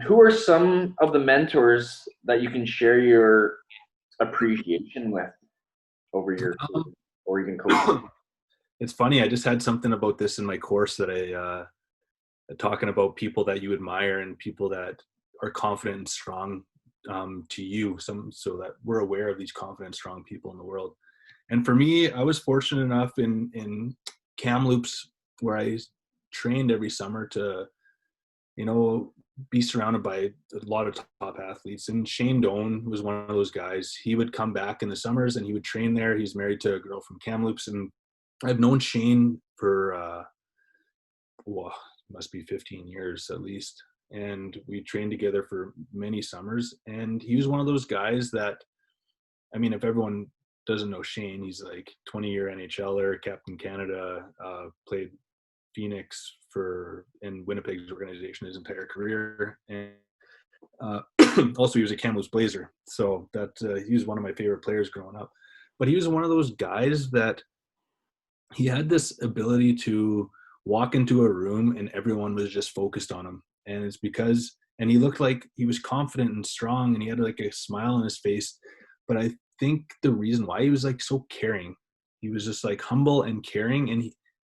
Who are some of the mentors that you can share your appreciation with over your career Um, or even coaching? it's funny. I just had something about this in my course that talking about people that you admire and people that are confident and strong to you. So that we're aware of these confident, strong people in the world. And for me, I was fortunate enough in Kamloops where I trained every summer to be surrounded by a lot of top athletes. And Shane Doan was one of those guys. He would come back in the summers and he would train there. He's married to a girl from Kamloops, and I've known Shane for well, must be 15 years at least. And we trained together for many summers. And he was one of those guys that, I mean, if everyone doesn't know Shane, he's like 20-year NHLer, Captain Canada, played Phoenix in Winnipeg's organization his entire career. And also he was a Kamloops Blazer. So that he was one of my favorite players growing up. But he was one of those guys that he had this ability to walk into a room and everyone was just focused on him. And it's because, and he looked like he was confident and strong and he had like a smile on his face. But I think the reason why he was like so caring, he was just like humble and caring. And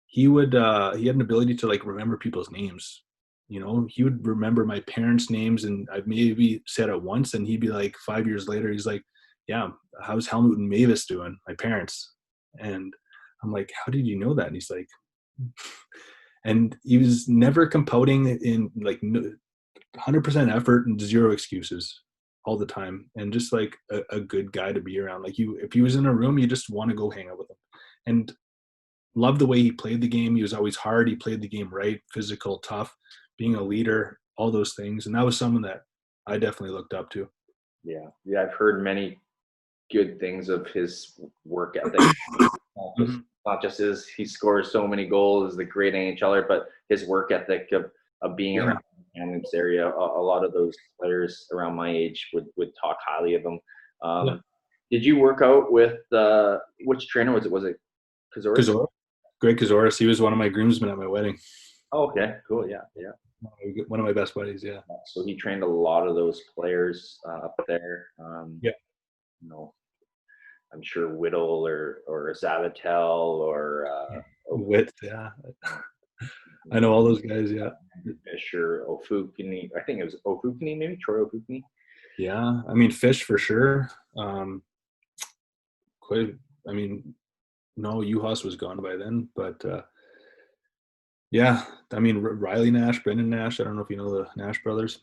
he had an ability to like remember people's names. He would remember my parents' names and I maybe said it once and he'd be like 5 years later, he's like, yeah, how's Helmut and Mavis doing? My parents. And I'm like, how did you know that? And he's like, and he was never compounding in like 100% effort and zero excuses all the time. And just like a good guy to be around. Like if he was in a room, you just want to go hang out with him. And loved the way he played the game. He was always hard. He played the game right, physical, tough, being a leader, all those things. And that was someone that I definitely looked up to. Yeah, yeah, I've heard many good things of his work ethic. Not just his he scores so many goals as the great NHLer, but his work ethic of being Yeah. around the Kamloops area. A lot of those players around my age would talk highly of him. Yeah. Did you work out with which trainer was it? Was it Kazoris? Kazora. Greg Kazoris. He was one of my groomsmen at my wedding. Oh, okay, cool. Yeah, yeah. One of my best buddies. Yeah. So he trained a lot of those players up there. Yeah. You know, I'm sure Whittle or Zavatel or Wit. Yeah. I know all those guys. Yeah. Fisher, Ofukini. I think it was Ofukini, maybe Troy Ofukini. Yeah. I mean, Fish for sure. Quite. I mean, no, Uhas was gone by then, but yeah. I mean, Riley Nash, Brendan Nash. I don't know if you know the Nash brothers.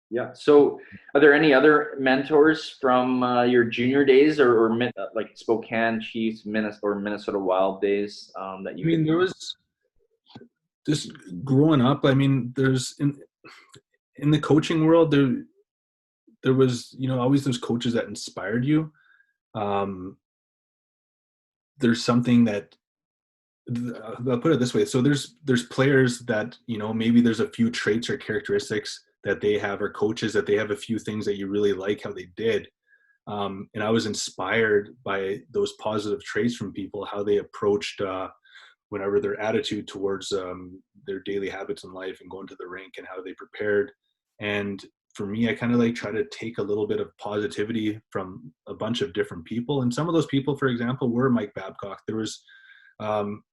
Yeah. So, are there any other mentors from your junior days or like Spokane Chiefs, Minnesota Wild days that I you mean, could? there was just growing up. I mean, there's in the coaching world, there was always those coaches that inspired you. Um, there's something that I'll put it this way. So there's players that maybe there's a few traits or characteristics that they have, or coaches that they have a few things that you really like how they did. And I was inspired by those positive traits from people, how they approached whenever their attitude towards their daily habits in life and going to the rink and how they prepared. And for me, I kind of like try to take a little bit of positivity from a bunch of different people. And some of those people, for example, were Mike Babcock. There was, um,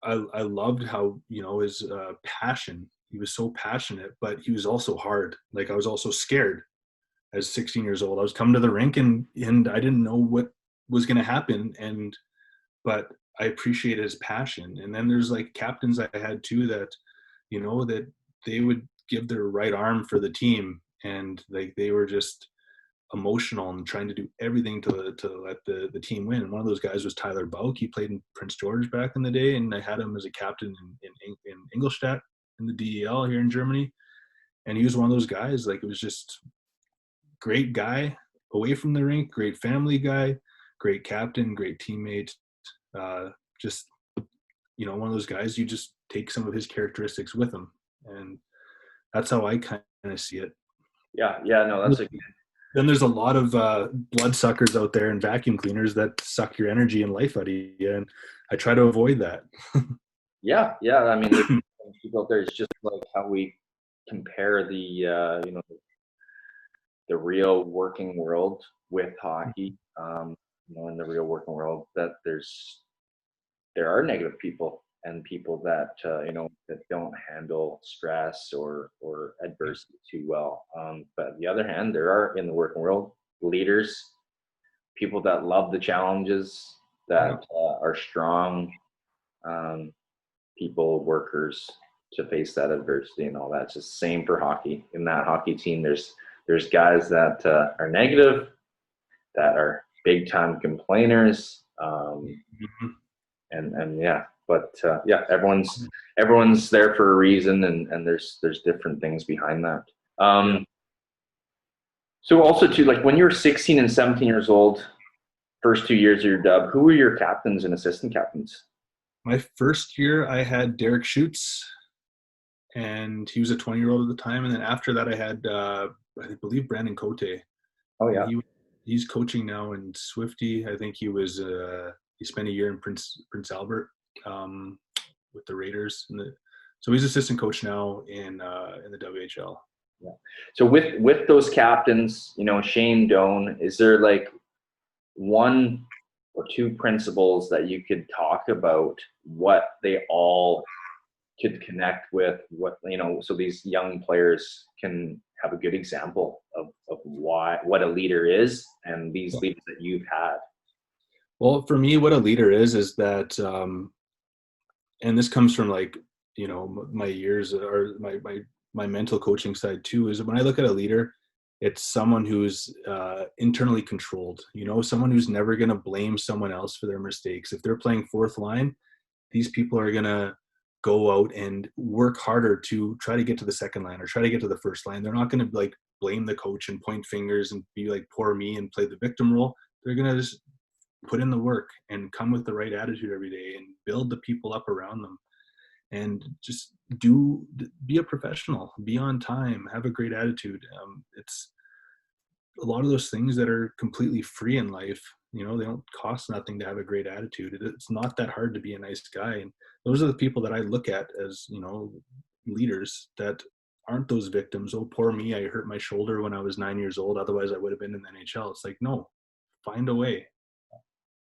I loved how, his passion, he was so passionate, but he was also hard. Like I was also scared as 16 years old. I was coming to the rink and I didn't know what was going to happen. But I appreciated his passion. And then there's like captains I had too that, that they would give their right arm for the team. And like, they were just emotional and trying to do everything to let the team win. And one of those guys was Tyler Bauk. He played in Prince George back in the day. And I had him as a captain in Ingolstadt in the DEL here in Germany. And he was one of those guys, like, it was just great guy away from the rink, great family guy, great captain, great teammate. Just, one of those guys, you just take some of his characteristics with him. And that's how I kind of see it. Yeah, yeah, no, that's a Then there's a lot of bloodsuckers out there and vacuum cleaners that suck your energy and life out of you. And I try to avoid that. yeah, yeah. I mean, there's people out there. It's just like how we compare the real working world with hockey. In the real working world, that there are negative people and people that that don't handle stress or adversity too well. But on the other hand, there are in the working world leaders, people that love the challenges, that are strong people, workers to face that adversity and all that. It's just the same for hockey. In that hockey team, there's guys that are negative, that are big time complainers, and yeah. But everyone's there for a reason, and there's different things behind that. So also too, like when you're 16 and 17 years old, first 2 years of your dub, who were your captains and assistant captains? My first year, I had Derek Schutz, and he was a 20-year-old at the time. And then after that, I had, I believe, Brandon Cote. Oh, yeah. He's coaching now in Swifty. I think he spent a year in Prince Albert with the Raiders. So he's assistant coach now in the WHL. Yeah. So with those captains, Shane, Doan, is there like one or two principles that you could talk about what they all could connect with, so these young players can have a good example of what a leader is, and these leaders that you've had? Well, for me, what a leader is that, and this comes from my years or my mental coaching side too, is when I look at a leader, it's someone who's internally controlled, someone who's never going to blame someone else for their mistakes. If they're playing fourth line, these people are going to go out and work harder to try to get to the second line or try to get to the first line. They're not going to blame the coach and point fingers and be like, poor me, and play the victim role. They're going to just put in the work and come with the right attitude every day and build the people up around them. And just be a professional, be on time, have a great attitude. It's a lot of those things that are completely free in life. They don't cost nothing to have a great attitude. It's not that hard to be a nice guy. And those are the people that I look at as, leaders that aren't those victims. Oh, poor me, I hurt my shoulder when I was 9 years old. Otherwise I would have been in the NHL. It's like, no, find a way.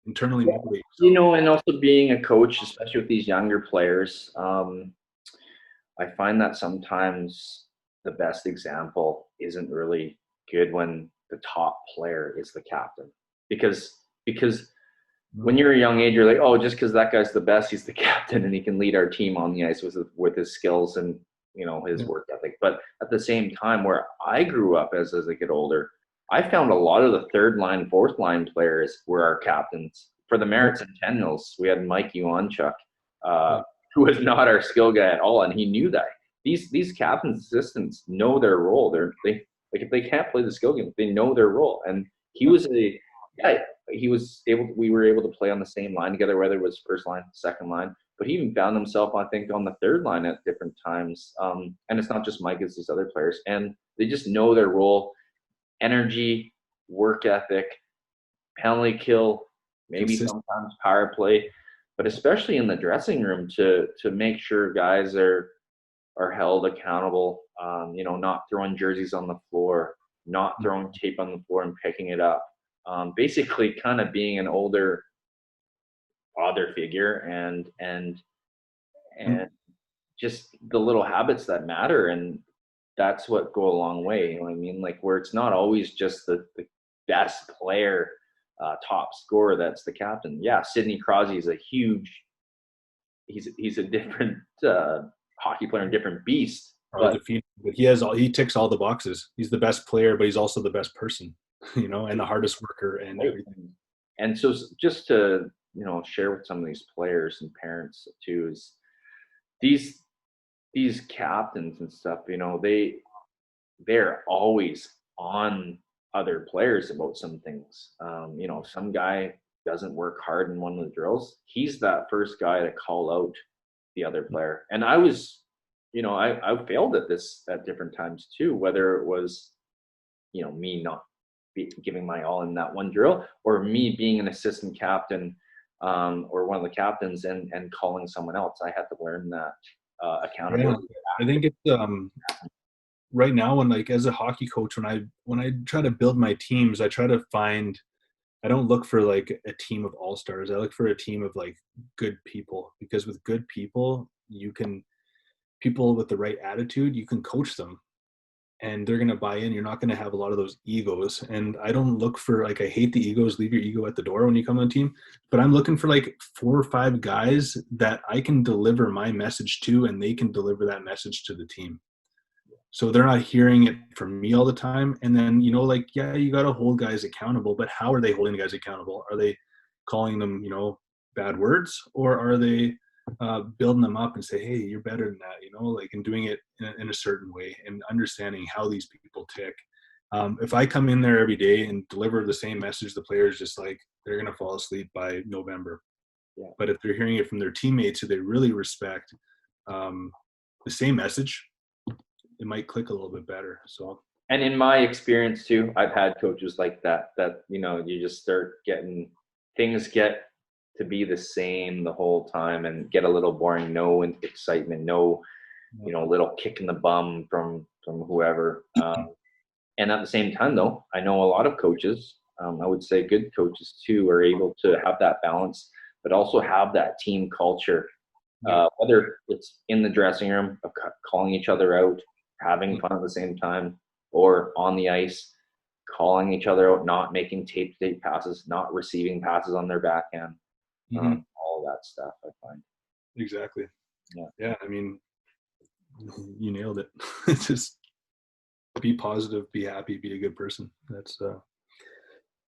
Internally motivate yourself. And also being a coach, especially with these younger players, I find that sometimes the best example isn't really good when the top player is the captain, because when you're a young age, you're like, oh, just because that guy's the best, he's the captain and he can lead our team on the ice with his skills and his work ethic. But at the same time, where I grew up as I get older, I found a lot of the third line, fourth line players were our captains. For the Merritt Centennials, we had Mike Yuanchuk, who was not our skill guy at all, and he knew that. These captains, assistants know their role. If they can't play the skill game, they know their role. And we were able to play on the same line together, whether it was first line, second line. But he even found himself, I think, on the third line at different times. And it's not just Mike, it's these other players. And they just know their role. Energy, work ethic, penalty kill, maybe sometimes power play, but especially in the dressing room to make sure guys are held accountable. Not throwing jerseys on the floor, not throwing tape on the floor and picking it up. Basically, kind of being an older father figure and just the little habits that matter, and that's what go a long way. You know what I mean? Like, where it's not always just the best player, top scorer that's the captain. Yeah, Sidney Crosby is he's a different hockey player, a different beast. But he ticks all the boxes. He's the best player, but he's also the best person, and the hardest worker and everything. And so just to, share with some of these players and parents too, is these captains and stuff, they're always on other players about some things. Some guy doesn't work hard in one of the drills, he's that first guy to call out the other player. And I was, I failed at this at different times too, whether it was, me not giving my all in that one drill, or me being an assistant captain or one of the captains and calling someone else. I had to learn that accountability. Yeah, I think it's right now, when like as a hockey coach, when I try to build my teams, I try to find, I don't look for like a team of all-stars. I look for a team of like good people, because with good people, people with the right attitude, you can coach them and they're going to buy in. You're not going to have a lot of those egos. And I don't look for, like, I hate the egos. Leave your ego at the door when you come on the team. But I'm looking for like 4 or 5 guys that I can deliver my message to, and they can deliver that message to the team. So they're not hearing it from me all the time. And then, like, yeah, you got to hold guys accountable, but how are they holding the guys accountable? Are they calling them, bad words, or are they building them up and say, hey, you're better than that, like, and doing it in a certain way and understanding how these people tick. If I come in there every day and deliver the same message, the players just like, they're going to fall asleep by November. Yeah. But if they're hearing it from their teammates who they really respect, the same message, it might click a little bit better. So, and in my experience too, I've had coaches like that you just start getting, things get to be the same the whole time and get a little boring. No excitement, no little kick in the bum from whoever. And at the same time, though, I know a lot of coaches, I would say good coaches too, are able to have that balance, but also have that team culture. Whether it's in the dressing room of calling each other out, having fun at the same time, or on the ice, calling each other out, not making tape passes, not receiving passes on their backhand, all that stuff, I find. Exactly. Yeah. Yeah. I mean, you nailed it. It's just be positive, be happy, be a good person. That's